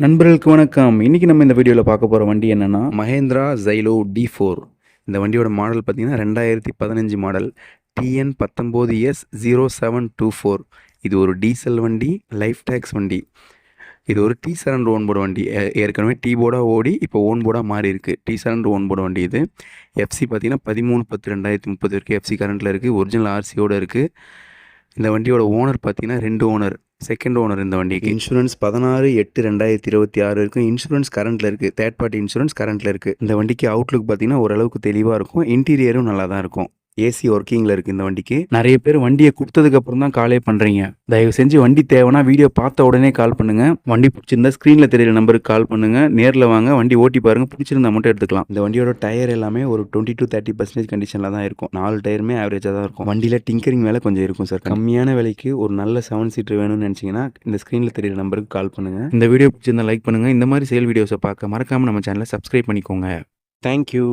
நண்பர்களுக்கு வணக்கம். இன்னைக்கு நம்ம இந்த வீடியோவில் பார்க்க போகிற வண்டி என்னென்னா மஹேந்திரா ஜைலோ D4. இந்த வண்டியோட மாடல் பார்த்தீங்கன்னா 2015 மாடல் TN19S0724. இது ஒரு டீசல் வண்டி, லைஃப் டேக்ஸ் வண்டி. இது ஒரு T சரண்டர் ஓன் போர்டு வண்டி. ஏற்கனவே T போர்டாக ஓடி இப்போ ஓன் போர்டாக மாறி இருக்குது. T சரண்டர் ஓன் போர்டு வண்டி இது. FC பார்த்தீங்கன்னா 13/10/2030 வரைக்கும் FC கரண்ட்டில் இருக்குது. ஒரிஜினல் RCயோடு இருக்குது. இந்த வண்டியோட ஓனர் பார்த்தீங்கன்னா 2 ஓனர். செகண்ட் ஓனர் இந்த வண்டிக்கு. இன்சூரன்ஸ் 16/8/2026 இருக்கும். இன்சூரன்ஸ் கரண்ட்டில் இருக்குது. தேர்ட் பார்ட்டி இன்சூரன்ஸ் கரண்ட்டில் இருக்குது. இந்த வண்டிக்கு அவுட்லுக் பார்த்தீங்கன்னா ஓரளவுக்கு தெளிவாக இருக்கும். இன்டீரியரும் நல்லா தான் இருக்கும். ஏசி ஒர்க்கிங்கில் இருக்குது இந்த வண்டிக்கு. நிறைய பேர் வண்டியை கொடுத்ததுக்கு அப்புறம் தான் காலே பண்ணுறீங்க. தயவு செஞ்சு வண்டி தேவைன்னா வீடியோ பார்த்த உடனே கால் பண்ணுங்கள். வண்டி பிடிச்சிருந்தா ஸ்க்ரீனில் தெரியிற நம்பருக்கு கால் பண்ணுங்கள். நேரில் வாங்க, வண்டி ஓட்டி பாருங்கள். பிடிச்சிருந்தா மட்டும் எடுத்துக்கலாம். இந்த வண்டியோட டயர் எல்லாமே ஒரு 20-30% கண்டிஷனில் தான் இருக்கும். 4 டயருமே ஆவரேஜாக தான் இருக்கும். வண்டியில் டிங்கரிங் வேலை கொஞ்சம் இருக்கும் சார். கம்மியான விலைக்கு ஒரு நல்ல 7 சீட்டர் வேணும்னு நினச்சிங்கன்னா இந்த ஸ்க்ரீனில் தெரியிற நம்பருக்கு கால் பண்ணுங்கள். இந்த வீடியோ பிடிச்சிருந்தா லைக் பண்ணுங்கள். இந்த மாதிரி சேல் வீடியோஸை பார்க்க மறக்காமல் நம்ம சேனலை சப்ஸ்கிரைப் பண்ணிக்கோங்க. தேங்க்யூ.